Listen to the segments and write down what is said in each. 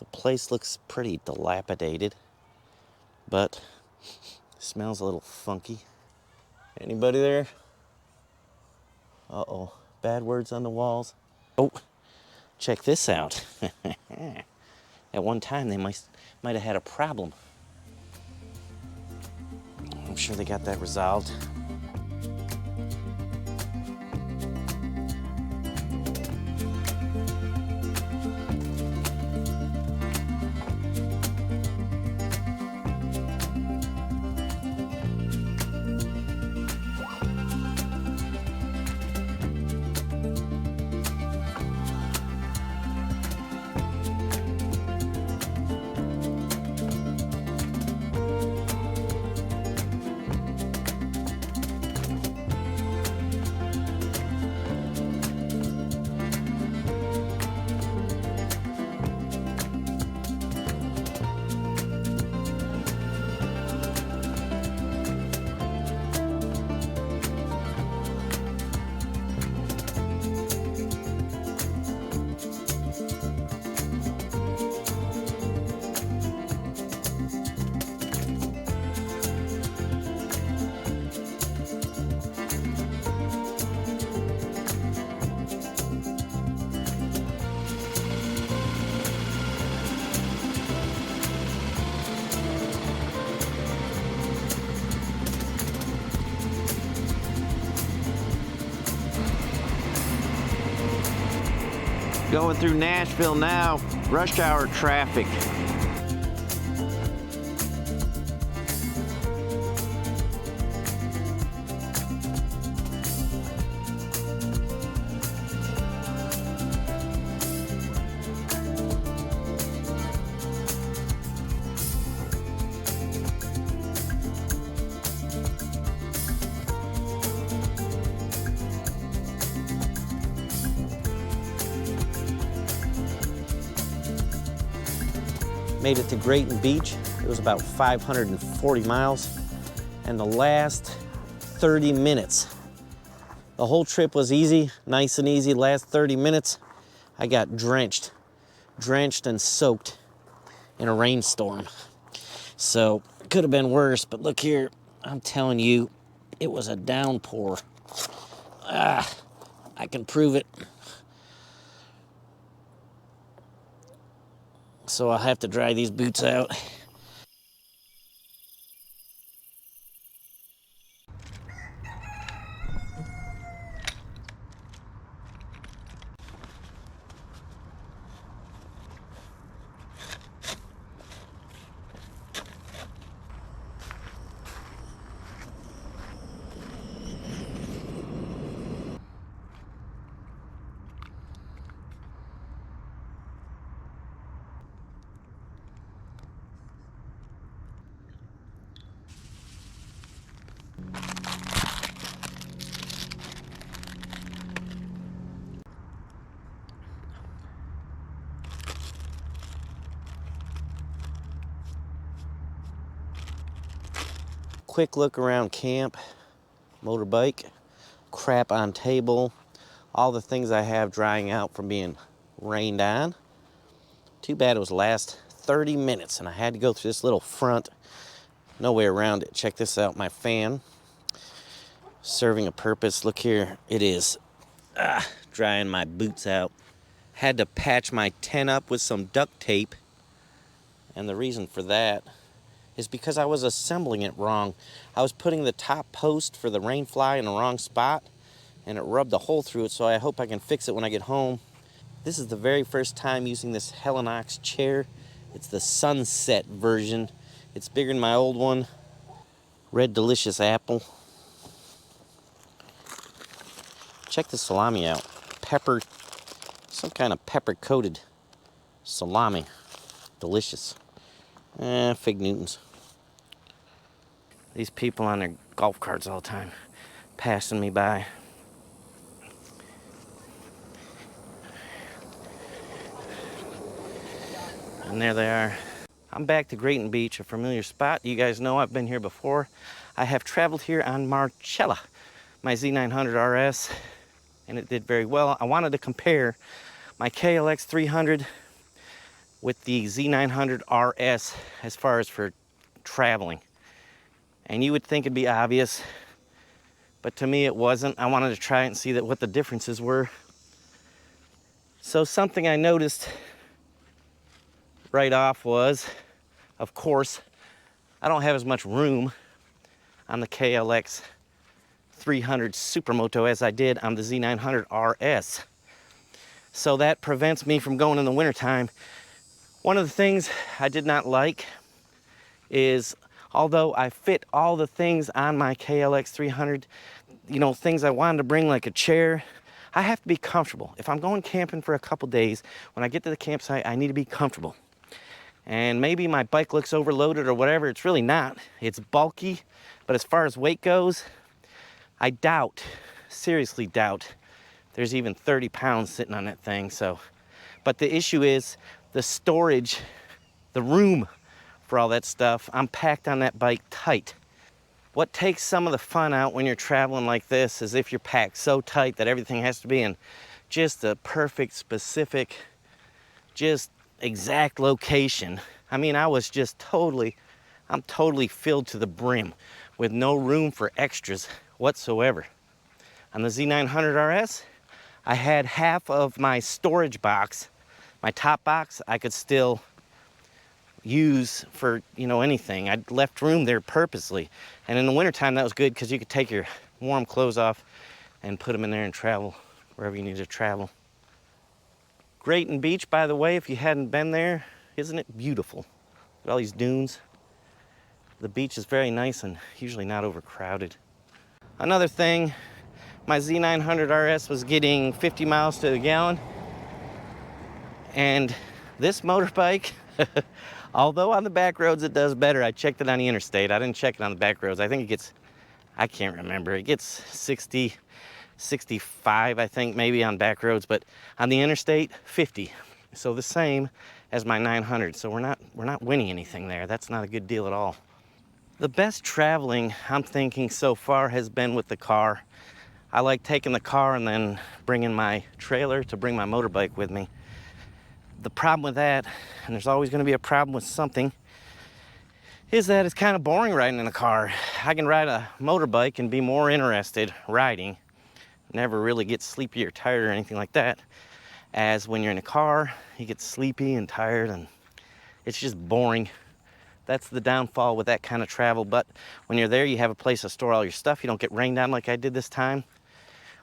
The place looks pretty dilapidated, but smells a little funky. Anybody there? Uh-oh, bad words on the walls. Oh, check this out. At one time, they might have had a problem. I'm sure they got that resolved. Going through Nashville now, rush hour traffic. Made it to Grayton Beach. It was about 540 miles. And the last 30 minutes, the whole trip was easy, nice and easy. Last 30 minutes, I got drenched and soaked in a rainstorm. So it could have been worse, but look here, I'm telling you, it was a downpour. I can prove it. So I'll have to dry these boots out. Quick look around camp, motorbike, crap on table, all the things I have drying out from being rained on. Too bad it was the last 30 minutes and I had to go through this little front. No way around it. Check this out, my fan. Serving a purpose. Look here, it is drying my boots out. Had to patch my tent up with some duct tape. And the reason for that is because I was assembling it wrong. I was putting the top post for the rain fly in the wrong spot and it rubbed a hole through it, so I hope I can fix it when I get home. This is the very first time using this Helinox chair. It's the Sunset version. It's bigger than my old one. Red Delicious Apple. Check the salami out. Pepper, some kind of pepper coated salami. Delicious. Fig Newtons. These people on their golf carts all the time, passing me by. And there they are. I'm back to Grayton Beach, a familiar spot. You guys know I've been here before. I have traveled here on Marcella, my Z900 RS, and it did very well. I wanted to compare my KLX 300 with the Z900 RS as far as for traveling. And you would think it'd be obvious, but to me it wasn't. I wanted to try it and see what the differences were. So something I noticed right off was, of course, I don't have as much room on the KLX 300 Supermoto as I did on the Z900 RS. So that prevents me from going in the wintertime. One of the things I did not like is, although I fit all the things on my KLX 300, you know, things I wanted to bring like a chair, I have to be comfortable. If I'm going camping for a couple days, when I get to the campsite, I need to be comfortable. And maybe my bike looks overloaded or whatever. It's really not. It's bulky, but as far as weight goes, I doubt, seriously doubt, there's even 30 pounds sitting on that thing. So, but the issue is the storage, the room for all that stuff. I'm packed on that bike tight. What takes some of the fun out when you're traveling like this is if you're packed so tight that everything has to be in just the perfect, specific, just exact location. I mean, I'm totally filled to the brim with no room for extras whatsoever. On the Z900 RS, I had half of my storage box, my top box, I could still use for, you know, anything. I'd left room there purposely. And in the wintertime, that was good because you could take your warm clothes off and put them in there and travel wherever you need to travel. Grayton Beach, by the way, if you hadn't been there, isn't it beautiful? Look at all these dunes. The beach is very nice and usually not overcrowded. Another thing, my Z900 RS was getting 50 miles to the gallon. And this motorbike, although on the back roads it does better. I checked it on the interstate. I didn't check it on the back roads. I think it gets, I can't remember. It gets 60, 65, I think, maybe on back roads, but on the interstate, 50. So the same as my 900. So we're not winning anything there. That's not a good deal at all. The best traveling I'm thinking so far has been with the car. I like taking the car and then bringing my trailer to bring my motorbike with me. The problem with that, and there's always going to be a problem with something, is that it's kind of boring riding in a car. I can ride a motorbike and be more interested riding, never really get sleepy or tired or anything like that, as when you're in a car, you get sleepy and tired and it's just boring. That's the downfall with that kind of travel. But when you're there, you have a place to store all your stuff. You don't get rained on like I did this time,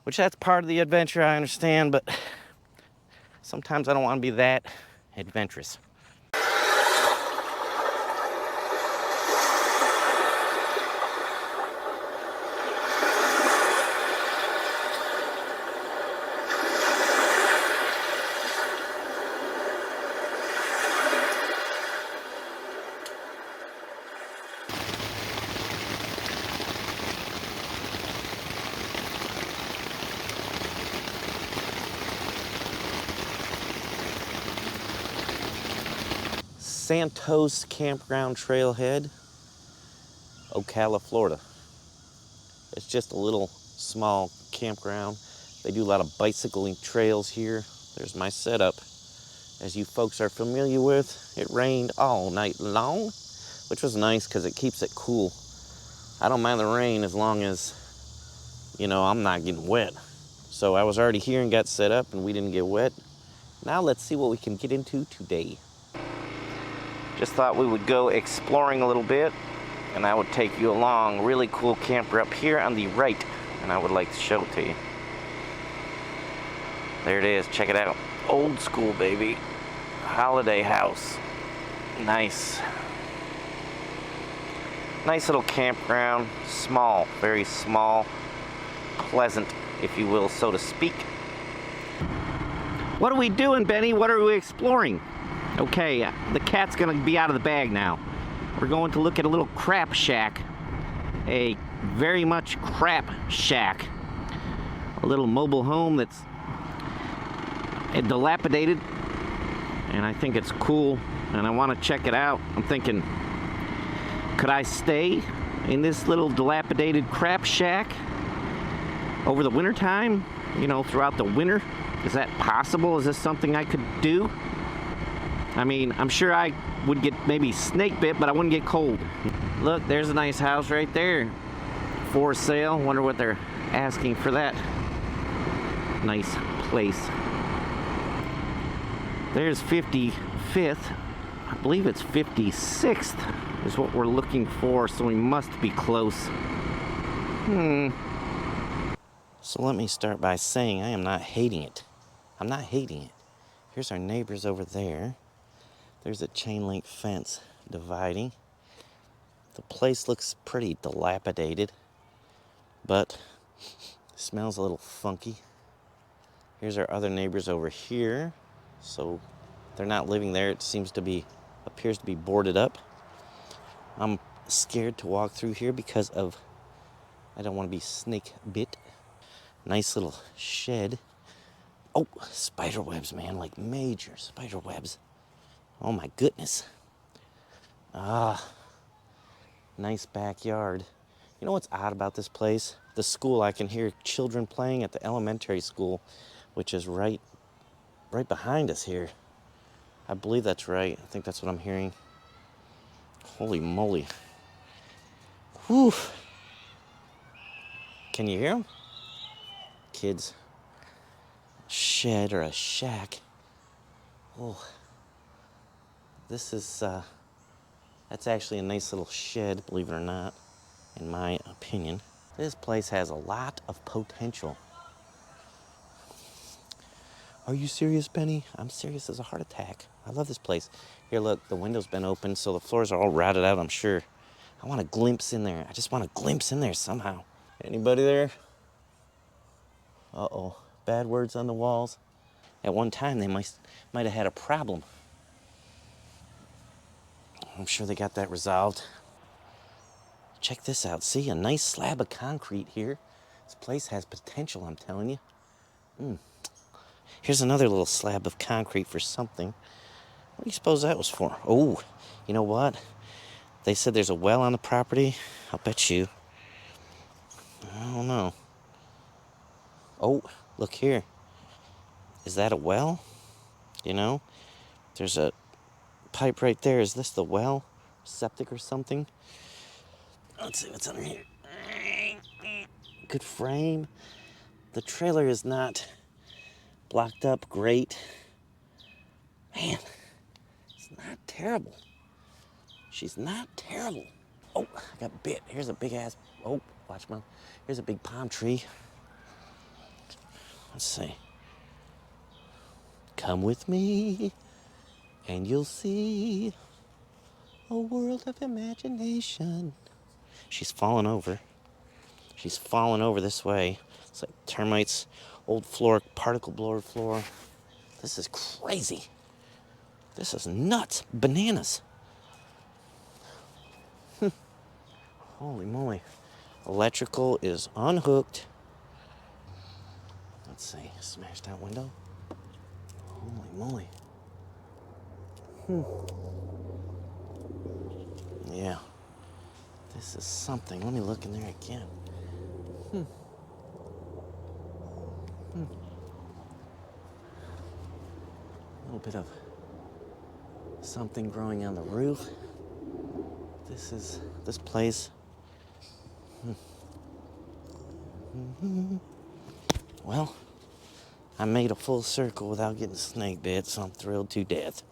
which that's part of the adventure, I understand, but sometimes I don't want to be that adventurous. Santos campground trailhead, Ocala, Florida. It's just a little small campground. They do a lot of bicycling trails here. There's my setup. As you folks are familiar with, it rained all night long, which was nice because it keeps it cool. I don't mind the rain as long as, you know, I'm not getting wet. So I was already here and got set up and we didn't get wet. Now let's see what we can get into today. Just thought we would go exploring a little bit and I would take you along. Really cool camper up here on the right, and I would like to show it to you. There it is, check it out. Old school, baby. Holiday house. Nice. Nice little campground. Small, very small. Pleasant, if you will, so to speak. What are we doing, Benny? What are we exploring? Okay, the cat's gonna be out of the bag now. We're going to look at a little crap shack. A very much crap shack. A little mobile home that's dilapidated. And I think it's cool, and I want to check it out. I'm thinking, could I stay in this little dilapidated crap shack over the winter time? You know, throughout the winter? Is that possible? Is this something I could do? I mean, I'm sure I would get maybe snake bit, but I wouldn't get cold. Look, there's a nice house right there. For sale. Wonder what they're asking for that nice place. There's 55th. I believe it's 56th is what we're looking for, so we must be close. So let me start by saying I am not hating it. I'm not hating it. Here's our neighbors over there. There's a chain link fence dividing. The place looks pretty dilapidated, but smells a little funky. Here's our other neighbors over here. So they're not living there. It appears to be boarded up. I'm scared to walk through here because I don't want to be snake bit. Nice little shed. Oh, spider webs, man, like major spider webs. Oh my goodness. Nice backyard. You know what's odd about this place? The school, I can hear children playing at the elementary school, which is right behind us here. I believe that's right. I think that's what I'm hearing. Holy moly. Whew. Can you hear them? Kids. Shed or a shack. Oh. This is, that's actually a nice little shed, believe it or not, in my opinion. This place has a lot of potential. Are you serious, Benny? I'm serious as a heart attack. I love this place. Here, look, the window's been open, so the floors are all rotted out, I'm sure. I want a glimpse in there. I just want a glimpse in there somehow. Anybody there? Uh-oh, bad words on the walls. At one time, they might have had a problem. I'm sure they got that resolved. Check this out. See, a nice slab of concrete here. This place has potential, I'm telling you. Here's another little slab of concrete for something. What do you suppose that was for? Oh, you know what? They said there's a well on the property. I'll bet you. I don't know. Oh, look here. Is that a well? You know, there's a pipe right there. Is this the well? Septic or something? Let's see what's under here. Good frame. The trailer is not blocked up great. Man, it's not terrible. She's not terrible. Oh, I got bit. Here's a big ass, oh, watch my, here's a big palm tree. Let's see. Come with me and you'll see a world of imagination. She's fallen over. She's fallen over this way. It's like termites, old floor, particle blower floor. This is crazy. This is nuts. Bananas. Holy moly. Electrical is unhooked. Let's see. Smash that window. Holy moly. Yeah. This is something. Let me look in there again. A little bit of something growing on the roof. This place. Well, I made a full circle without getting snake bit, so I'm thrilled to death.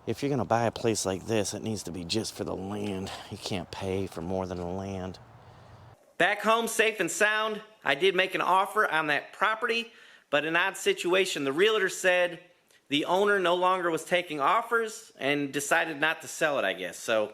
If you're gonna buy a place like this, it needs to be just for the land. You can't pay for more than the land. Back home safe and sound. I did make an offer on that property, but an odd situation. The realtor said the owner no longer was taking offers and decided not to sell it, I guess. So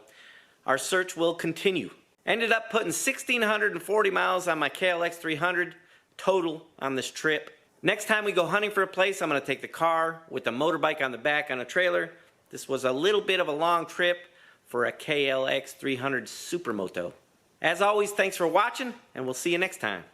our search will continue. Ended up putting 1,640 miles on my KLX 300 total on this trip. Next time we go hunting for a place, I'm gonna take the car with the motorbike on the back on a trailer. This was a little bit of a long trip for a KLX 300 supermoto. As always, thanks for watching, and we'll see you next time.